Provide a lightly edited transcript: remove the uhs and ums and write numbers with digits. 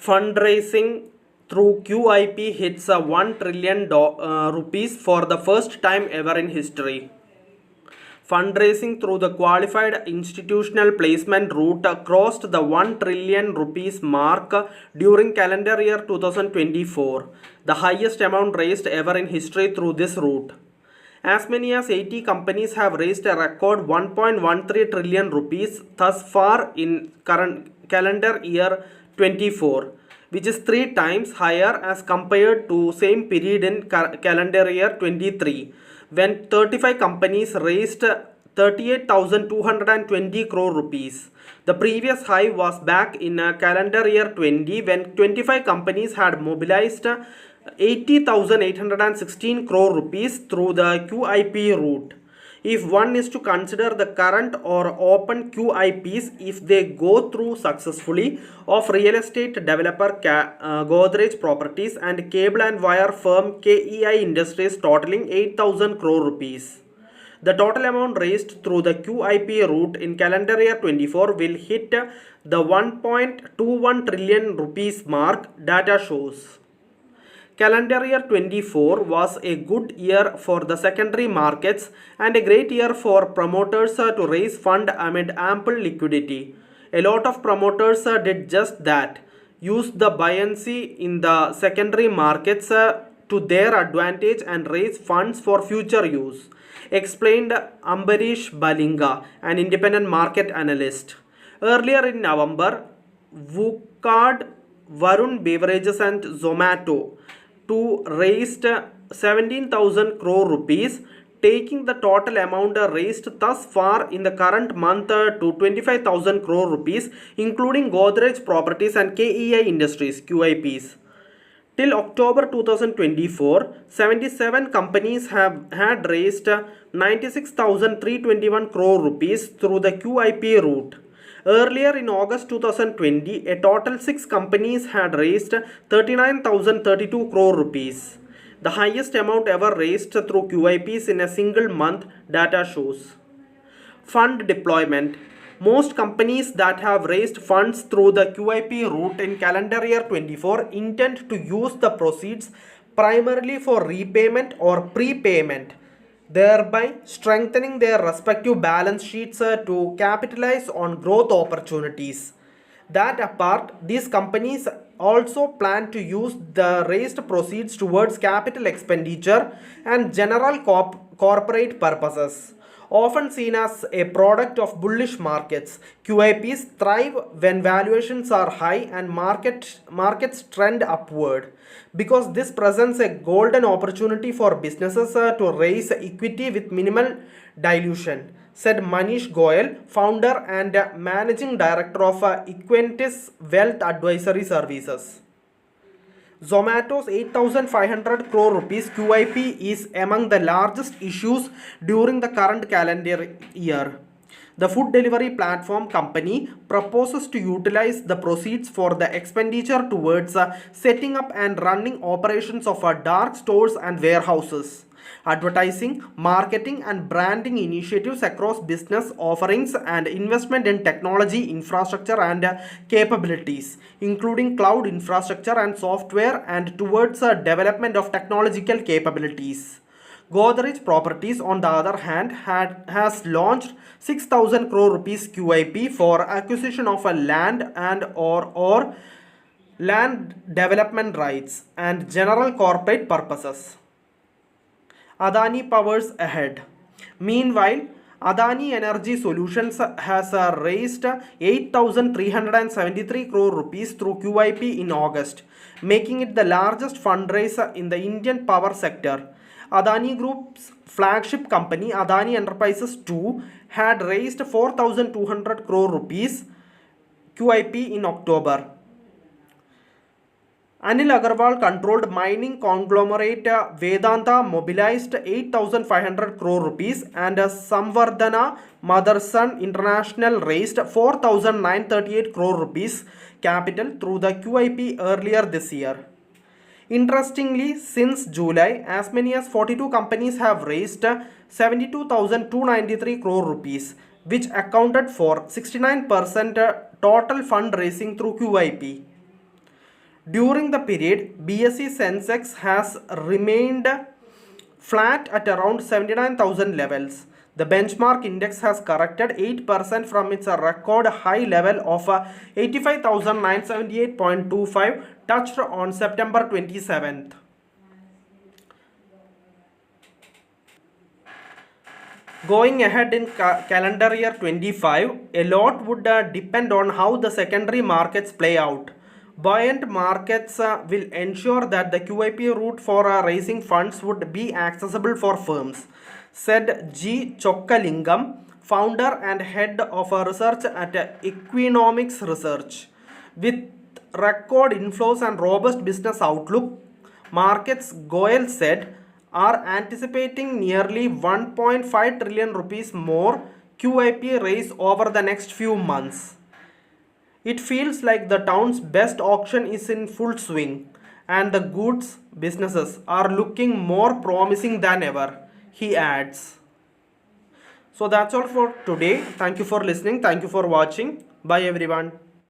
Fundraising through QIP hits a 1 trillion rupees for the first time ever in history. Fundraising through the qualified institutional placement route crossed the 1 trillion rupees mark during calendar year 2024, the highest amount raised ever in history through this route. As many as 80 companies have raised a record 1.13 trillion rupees thus far in current calendar year 24, which is 3 times higher as compared to same period in calendar year 23, when 35 companies raised 38,220 crore rupees. The previous high was back in calendar year 20, when 25 companies had mobilized 80,816 crore rupees through the QIP route. If one is to consider the current or open QIPs, if they go through successfully, of real estate developer Godrej Properties and cable and wire firm KEI Industries totaling 8,000 crore rupees. The total amount raised through the QIP route in calendar year 24 will hit the 1.21 trillion rupees mark, data shows. Calendar year 24 was a good year for the secondary markets and a great year for promoters to raise fund amid ample liquidity. A lot of promoters did just that, used the buoyancy in the secondary markets to their advantage and raise funds for future use, explained Ambarish Balinga, an independent market analyst. Earlier in November, Wookard, Varun Beverages and Zomato to raised 17,000 crore rupees, taking the total amount raised thus far in the current month to 25,000 crore rupees, including Godrej Properties and KEI Industries QIPs. Till October 2024, 77 companies had raised 96,321 crore rupees through the QIP route. Earlier in August 2020, a total 6 companies had raised 39,032 crore rupees, the highest amount ever raised through QIPs in a single month, data shows. Fund deployment. Most companies that have raised funds through the QIP route in calendar year 24 intend to use the proceeds primarily for repayment or prepayment, thereby strengthening their respective balance sheets to capitalize on growth opportunities. That apart, these companies also plan to use the raised proceeds towards capital expenditure and general corporate purposes. Often seen as a product of bullish markets, QIPs thrive when valuations are high and markets trend upward, because this presents a golden opportunity for businesses to raise equity with minimal dilution, said Manish Goyal, founder and managing director of Equentis Wealth Advisory Services. Zomato's 8,500 crore rupees QIP is among the largest issues during the current calendar year. The food delivery platform company proposes to utilize the proceeds for the expenditure towards setting up and running operations of dark stores and warehouses, advertising, marketing and branding initiatives across business offerings, and investment in technology infrastructure and capabilities, including cloud infrastructure and software, and towards development of technological capabilities. Godrej Properties, on the other hand, has launched 6,000 crore rupees QIP for acquisition of a land and or land development rights and general corporate purposes. Adani powers ahead. Meanwhile, Adani Energy Solutions has raised 8,373 crore rupees through QIP in August, making it the largest fundraiser in the Indian power sector. Adani Group's flagship company, Adani Enterprises 2, had raised 4,200 crore rupees QIP in October. Anil Agarwal controlled mining conglomerate Vedanta mobilized 8,500 crore rupees, and Samvardhana Motherson International raised 4,938 crore rupees capital through the QIP earlier this year. Interestingly, since July, as many as 42 companies have raised 72,293 crore rupees, which accounted for 69% total fundraising through QIP. During the period, BSE Sensex has remained flat at around 79,000 levels. The benchmark index has corrected 8% from its record high level of 85,978.25 touched on September 27th. Going ahead in calendar year 25, a lot would depend on how the secondary markets play out. Buoyant markets will ensure that the QIP route for raising funds would be accessible for firms, said G. Chokkalingam, founder and head of research at Economics Research. With record inflows and robust business outlook, markets, Goel said, are anticipating nearly 1.5 trillion rupees more QIP raise over the next few months. It feels like the town's best auction is in full swing and the goods businesses are looking more promising than ever, he adds. So that's all for today. Thank you for listening. Thank you for watching. Bye everyone.